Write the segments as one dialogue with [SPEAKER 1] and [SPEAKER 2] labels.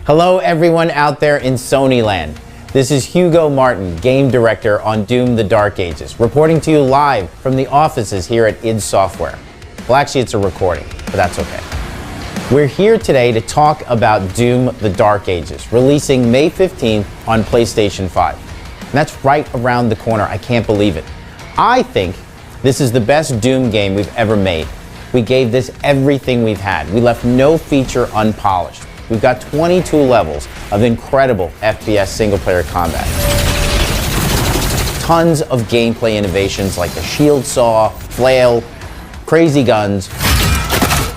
[SPEAKER 1] Hello everyone out there in Sony land. This is Hugo Martin, Game Director on Doom: The Dark Ages, reporting to you live from the offices here at id Software. Well, actually it's a recording, but that's okay. We're here today to talk about Doom: The Dark Ages, releasing May 15th on PlayStation 5. And that's right around the corner, I can't believe it. I think this is the best Doom game we've ever made. We gave this everything we've had. We left no feature unpolished. We've got 22 levels of incredible FPS single-player combat. Tons of gameplay innovations like the shield saw, flail, crazy guns,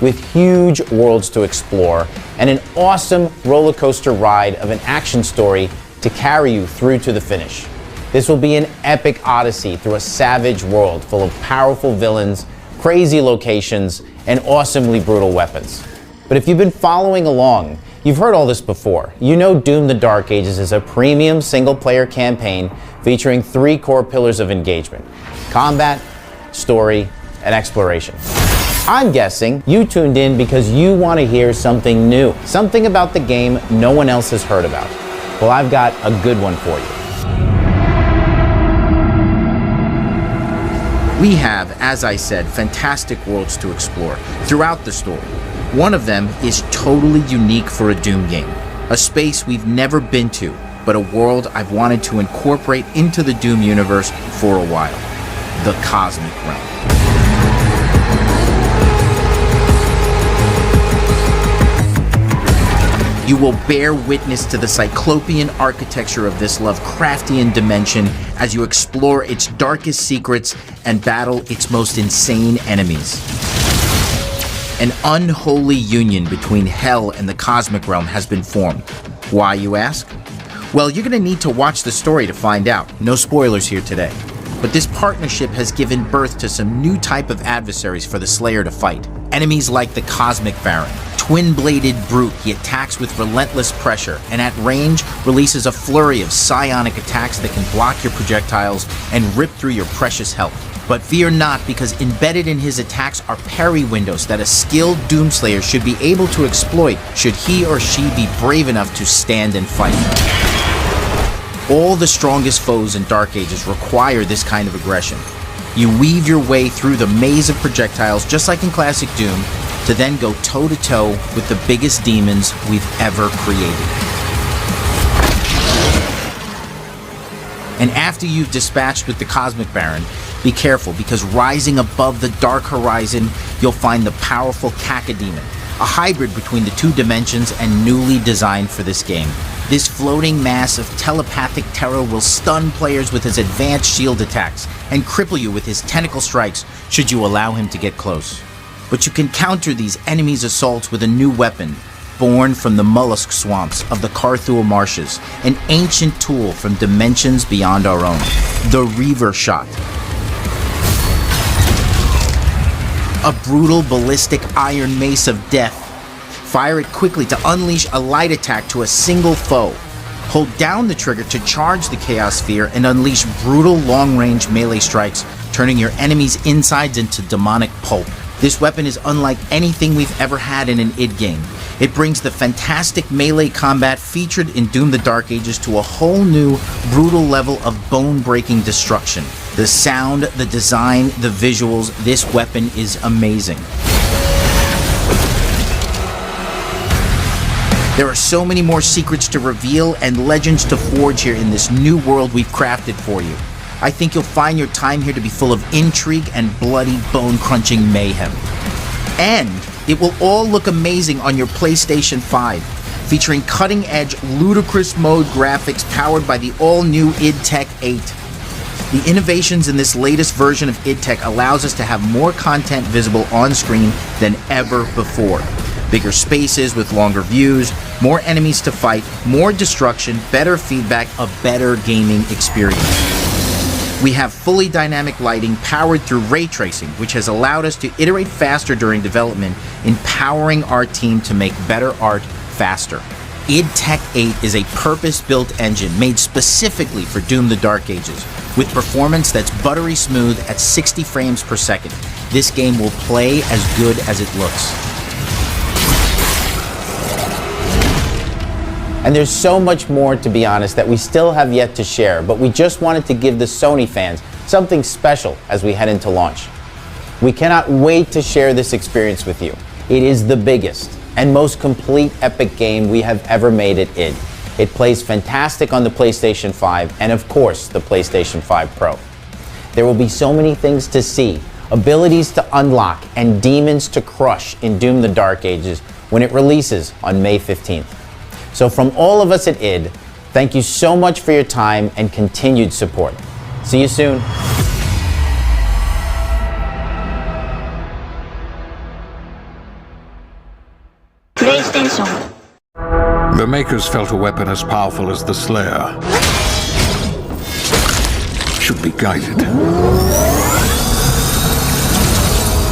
[SPEAKER 1] with huge worlds to explore, and an awesome roller coaster ride of an action story to carry you through to the finish. This will be an epic odyssey through a savage world full of powerful villains, crazy locations, and awesomely brutal weapons. But if you've been following along, you've heard all this before. You know Doom: The Dark Ages is a premium single-player campaign featuring 3 core pillars of engagement: combat, story, and exploration. I'm guessing you tuned in because you want to hear something new, something about the game no one else has heard about. Well, I've got a good one for you. We have, as I said, fantastic worlds to explore throughout the story. One of them is totally unique for a Doom game, a space we've never been to, but a world I've wanted to incorporate into the Doom universe for a while: the Cosmic Realm. You will bear witness to the cyclopean architecture of this Lovecraftian dimension as you explore its darkest secrets and battle its most insane enemies. An unholy union between Hell and the Cosmic Realm has been formed. Why, you ask? Well, you're going to need to watch the story to find out. No spoilers here today. But this partnership has given birth to some new type of adversaries for the Slayer to fight. Enemies like the Cosmic Baron, twin-bladed brute. He attacks with relentless pressure, and at range releases a flurry of psionic attacks that can block your projectiles and rip through your precious health. But fear not, because embedded in his attacks are parry windows that a skilled Doomslayer should be able to exploit should he or she be brave enough to stand and fight. All the strongest foes in Dark Ages require this kind of aggression. You weave your way through the maze of projectiles, just like in classic Doom, to then go toe-to-toe with the biggest demons we've ever created. And after you've dispatched with the Cosmic Baron, be careful, because rising above the dark horizon, you'll find the powerful Cacodemon, a hybrid between the 2 dimensions and newly designed for this game. This floating mass of telepathic terror will stun players with his advanced shield attacks and cripple you with his tentacle strikes should you allow him to get close. But you can counter these enemies' assaults with a new weapon, born from the mollusk swamps of the Carthul marshes, an ancient tool from dimensions beyond our own: the Reaver Shot. A brutal ballistic iron mace of death. Fire it quickly to unleash a light attack to a single foe. Hold down the trigger to charge the Chaos Sphere and unleash brutal long-range melee strikes, turning your enemies' insides into demonic pulp. This weapon is unlike anything we've ever had in an id game. It brings the fantastic melee combat featured in Doom: The Dark Ages to a whole new, brutal level of bone-breaking destruction. The sound, the design, the visuals, this weapon is amazing. There are so many more secrets to reveal and legends to forge here in this new world we've crafted for you. I think you'll find your time here to be full of intrigue and bloody, bone-crunching mayhem. And it will all look amazing on your PlayStation 5, featuring cutting-edge, ludicrous mode graphics powered by the all-new id Tech 8. The innovations in this latest version of id Tech allows us to have more content visible on screen than ever before. Bigger spaces with longer views, more enemies to fight, more destruction, better feedback, a better gaming experience. We have fully dynamic lighting powered through ray tracing, which has allowed us to iterate faster during development, empowering our team to make better art faster. id Tech 8 is a purpose-built engine made specifically for Doom: The Dark Ages, with performance that's buttery smooth at 60 frames per second. This game will play as good as it looks.
[SPEAKER 2] And there's so much more, to be honest, that we still have yet to share, but we just wanted to give the Sony fans something special as we head into launch. We cannot wait to share this experience with you. It is the biggest and most complete epic game we have ever made at id. It plays fantastic on the PlayStation 5 and of course the PlayStation 5 Pro. There will be so many things to see, abilities to unlock, and demons to crush in Doom: The Dark Ages when it releases on May 15th. So from all of us at id, thank you so much for your time and continued support. See you soon.
[SPEAKER 3] PlayStation.
[SPEAKER 4] The Makers felt a weapon as powerful as the Slayer should be guided.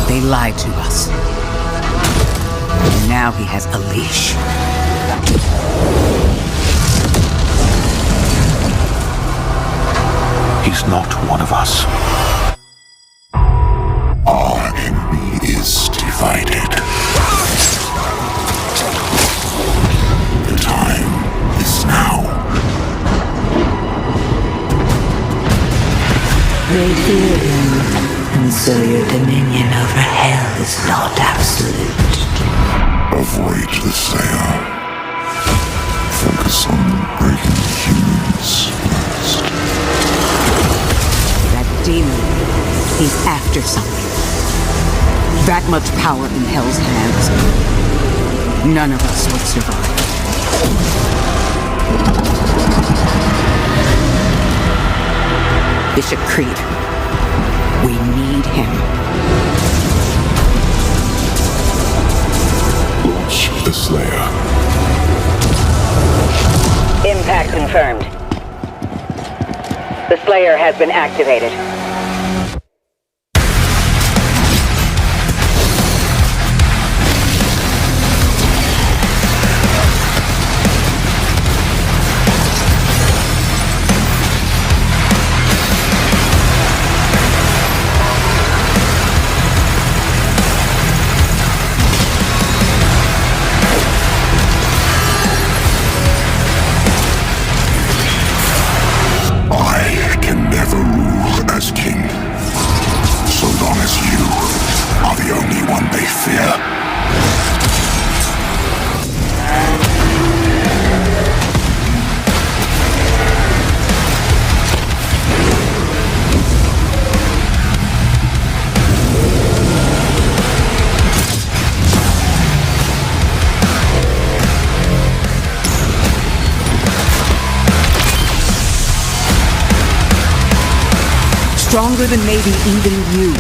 [SPEAKER 5] They lied to us. And now he has a leash.
[SPEAKER 4] He's not one of us.
[SPEAKER 6] Our enemy is divided. The time is now.
[SPEAKER 5] They fear him, and so your dominion over hell is not absolute.
[SPEAKER 6] Avoid the Slayer. Focus on breaking humans first.
[SPEAKER 5] That demon, he's after something. That much power in hell's hands. None of us would survive. Bishop Creed, we need him.
[SPEAKER 6] Launch the Slayer.
[SPEAKER 7] Impact confirmed. The Slayer has been activated.
[SPEAKER 6] I can never rule as king, so long as you are the only one they fear.
[SPEAKER 5] Stronger than maybe even you.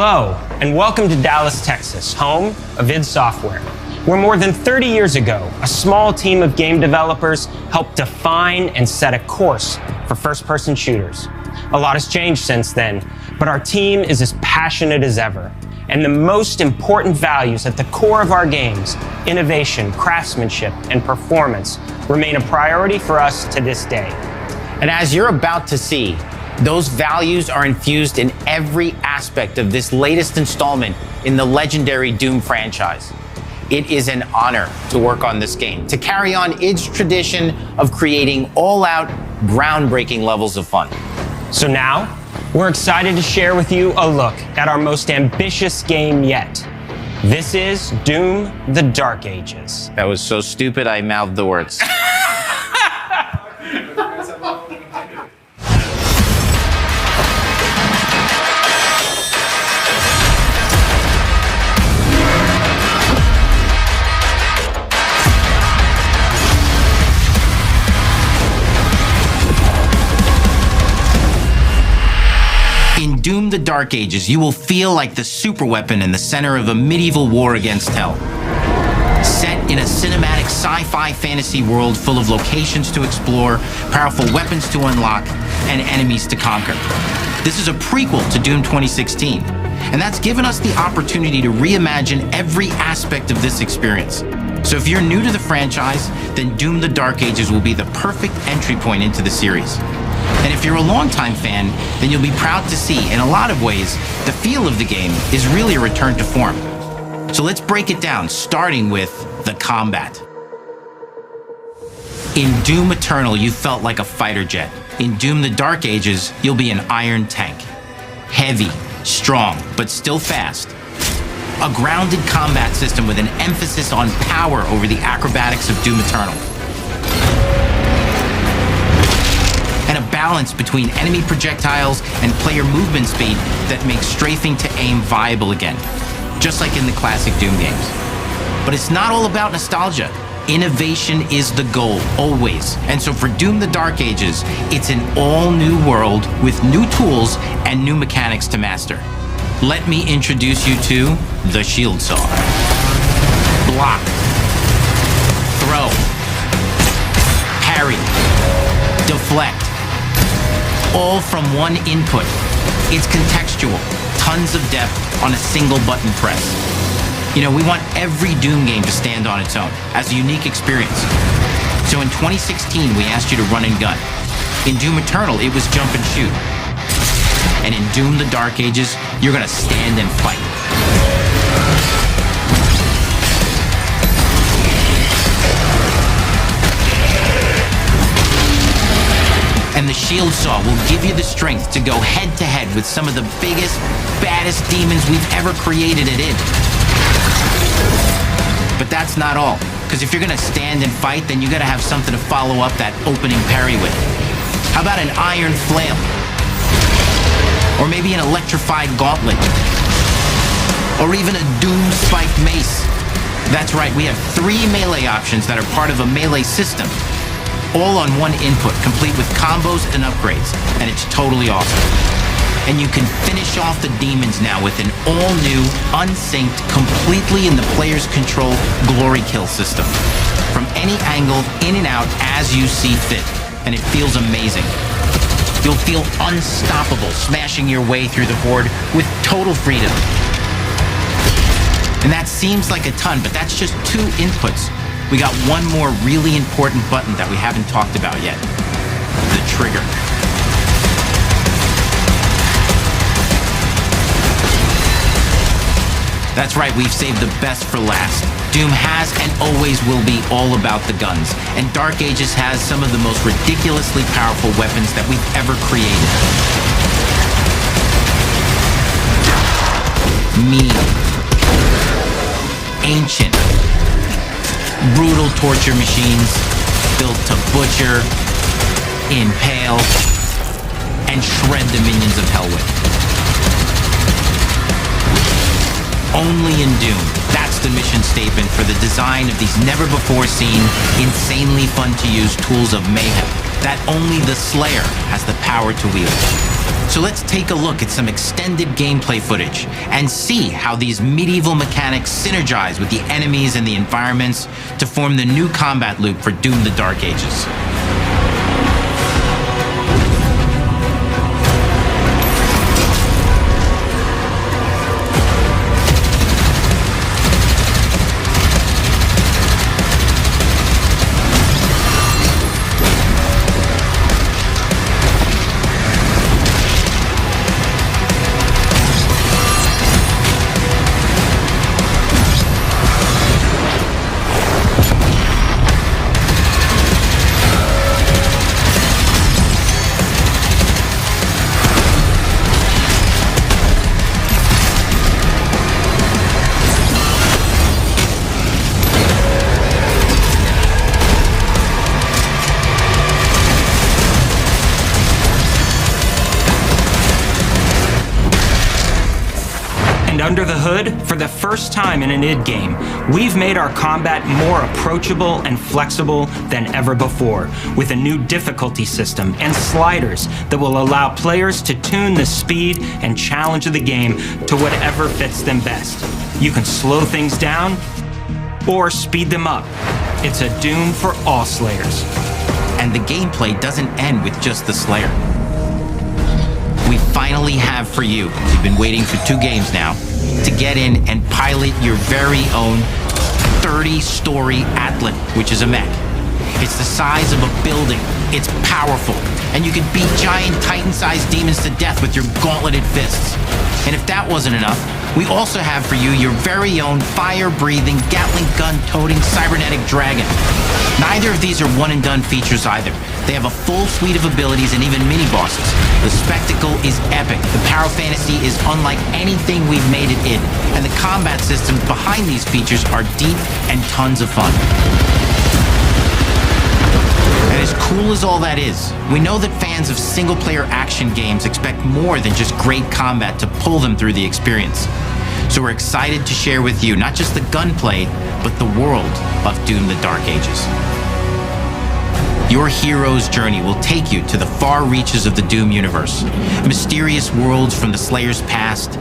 [SPEAKER 8] Hello, and welcome to Dallas, Texas, home of id Software, where more than 30 years ago, a small team of game developers helped define and set a course for first-person shooters. A lot has changed since then, but our team is as passionate as ever. And the most important values at the core of our games, innovation, craftsmanship, and performance, remain a priority for us to this day.
[SPEAKER 2] And as you're about to see, those values are infused in every aspect of this latest installment in the legendary Doom franchise. It is an honor to work on this game, to carry on id's tradition of creating all-out, groundbreaking levels of fun.
[SPEAKER 8] So now, we're excited to share with you a look at our most ambitious game yet. This is Doom: The Dark Ages.
[SPEAKER 2] That was so stupid I mouthed the words. In Doom: The Dark Ages, you will feel like the superweapon in the center of a medieval war against hell. Set in a cinematic sci-fi fantasy world full of locations to explore, powerful weapons to unlock, and enemies to conquer. This is a prequel to Doom 2016, and that's given us the opportunity to reimagine every aspect of this experience. So if you're new to the franchise, then Doom: The Dark Ages will be the perfect entry point into the series. And if you're a longtime fan, then you'll be proud to see, in a lot of ways, the feel of the game is really a return to form. So let's break it down, starting with the combat. In Doom Eternal, you felt like a fighter jet. In Doom: The Dark Ages, you'll be an iron tank. Heavy, strong, but still fast. A grounded combat system with an emphasis on power over the acrobatics of Doom Eternal. And a balance between enemy projectiles and player movement speed that makes strafing to aim viable again, just like in the classic Doom games. But it's not all about nostalgia. Innovation is the goal, always. And so for Doom: The Dark Ages, it's an all-new world with new tools and new mechanics to master. Let me introduce you to the shield saw. Block. Throw. Parry. Deflect. All from one input. It's contextual, tons of depth on a single button press. You know, we want every Doom game to stand on its own as a unique experience. So in 2016, we asked you to run and gun. In Doom Eternal, it was jump and shoot. And in Doom: The Dark Ages, you're gonna stand and fight. And the shield saw will give you the strength to go head-to-head with some of the biggest, baddest demons we've ever created at id. But that's not all, because if you're gonna stand and fight, then you gotta have something to follow up that opening parry with. How about an iron flail? Or maybe an electrified gauntlet? Or even a doom-spiked mace? That's right, we have 3 melee options that are part of a melee system. All on one input, complete with combos and upgrades, and it's totally awesome. And you can finish off the demons now with an all-new, unsynced, completely in the player's control glory kill system. From any angle, in and out, as you see fit, and it feels amazing. You'll feel unstoppable, smashing your way through the horde with total freedom. And that seems like a ton, but that's just 2 inputs. We got one more really important button that we haven't talked about yet. The trigger. That's right, we've saved the best for last. Doom has and always will be all about the guns, and Dark Ages has some of the most ridiculously powerful weapons that we've ever created. Mean. Ancient. Brutal torture machines built to butcher, impale, and shred the minions of hell with. Only in Doom, that's the mission statement for the design of these never-before-seen, insanely fun-to-use tools of mayhem that only the Slayer has the power to wield.
[SPEAKER 1] So let's take a look at some extended gameplay footage and see how these medieval mechanics synergize with the enemies and the environments to form the new combat loop for Doom: The Dark Ages.
[SPEAKER 8] And under the hood, for the first time in an id game, we've made our combat more approachable and flexible than ever before, with a new difficulty system and sliders that will allow players to tune the speed and challenge of the game to whatever fits them best. You can slow things down or speed them up. It's a Doom for all Slayers.
[SPEAKER 1] And the gameplay doesn't end with just the Slayer. We finally have for you, you've been waiting for 2 games now, to get in and pilot your very own 30-story Atlan, which is a mech. It's the size of a building, it's powerful, and you can beat giant Titan-sized demons to death with your gauntleted fists. And if that wasn't enough, we also have for you your very own fire-breathing, Gatling gun-toting cybernetic dragon. Neither of these are one-and-done features either. They have a full suite of abilities and even mini-bosses. The spectacle is epic. The power fantasy is unlike anything we've made it in. And the combat systems behind these features are deep and tons of fun. And as cool as all that is, we know that fans of single-player action games expect more than just great combat to pull them through the experience. So we're excited to share with you not just the gunplay, but the world of Doom: The Dark Ages. Your hero's journey will take you to the far reaches of the Doom universe. Mysterious worlds from the Slayer's past,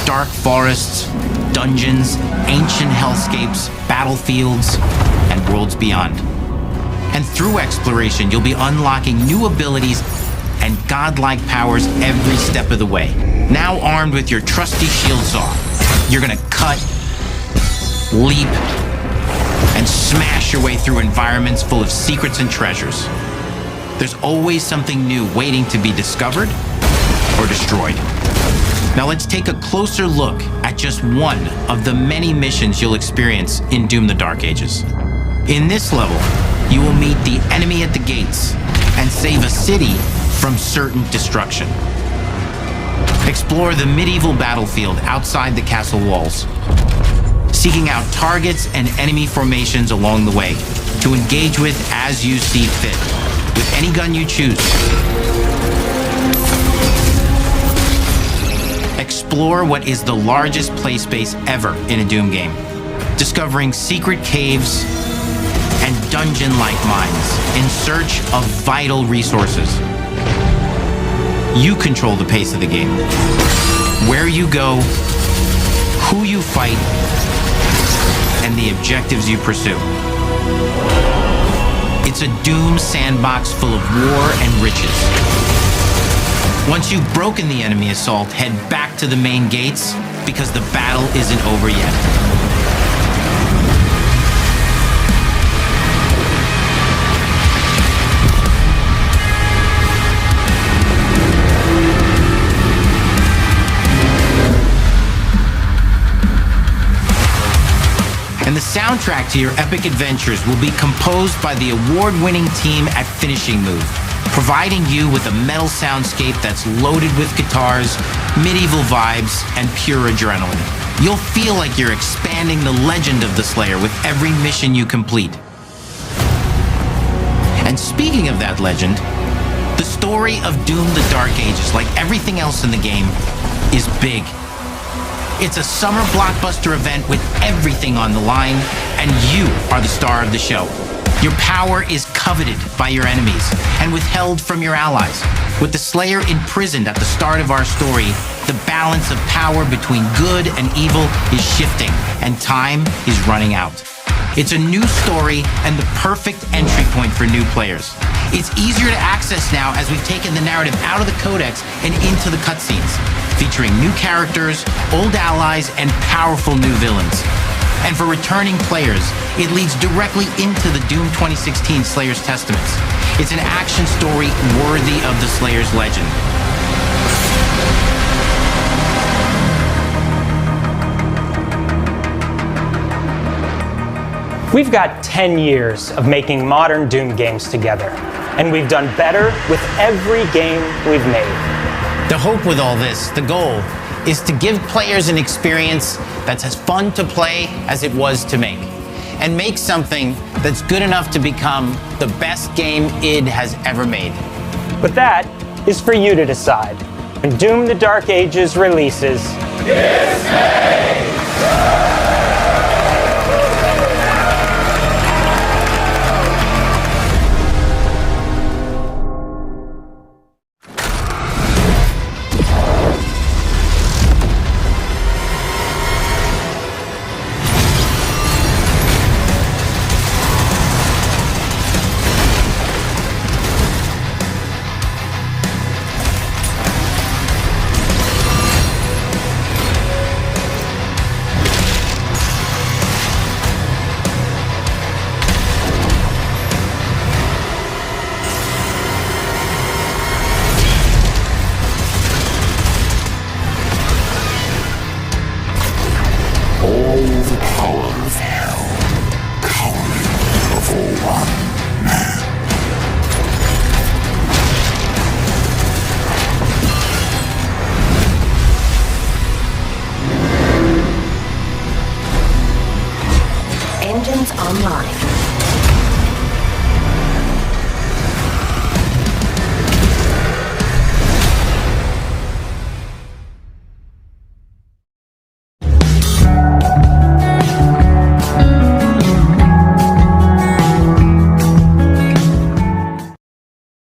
[SPEAKER 1] dark forests, dungeons, ancient hellscapes, battlefields, and worlds beyond. And through exploration, you'll be unlocking new abilities and godlike powers every step of the way. Now armed with your trusty shield saw, you're gonna cut, leap, and smash your way through environments full of secrets and treasures. There's always something new waiting to be discovered or destroyed. Now let's take a closer look at just one of the many missions you'll experience in Doom: The Dark Ages. In this level, you will meet the enemy at the gates and save a city from certain destruction. Explore the medieval battlefield outside the castle walls, seeking out targets and enemy formations along the way to engage with as you see fit, with any gun you choose. Explore what is the largest play space ever in a Doom game, discovering secret caves and dungeon-like mines in search of vital resources. You control the pace of the game, where you go, who you fight, and the objectives you pursue. It's a Doom sandbox full of war and riches. Once you've broken the enemy assault, head back to the main gates, because the battle isn't over yet. And the soundtrack to your epic adventures will be composed by the award-winning team at Finishing Move, providing you with a metal soundscape that's loaded with guitars, medieval vibes, and pure adrenaline. You'll feel like you're expanding the legend of the Slayer with every mission you complete. And speaking of that legend, the story of Doom: The Dark Ages, like everything else in the game, is big. It's a summer blockbuster event with everything on the line, and you are the star of the show. Your power is coveted by your enemies and withheld from your allies. With the Slayer imprisoned at the start of our story, the balance of power between good and evil is shifting, and time is running out. It's a new story and the perfect entry point for new players. It's easier to access now as we've taken the narrative out of the codex and into the cutscenes, featuring new characters, old allies, and powerful new villains. And for returning players, it leads directly into the Doom 2016 Slayer's Testaments. It's an action story worthy of the Slayer's legend.
[SPEAKER 8] We've got 10 years of making modern Doom games together, and we've done better with every game we've made.
[SPEAKER 2] The hope with all this, the goal, is to give players an experience that's as fun to play as it was to make, and make something that's good enough to become the best game id has ever made.
[SPEAKER 8] But that is for you to decide. When Doom: The Dark Ages releases,
[SPEAKER 6] It's me!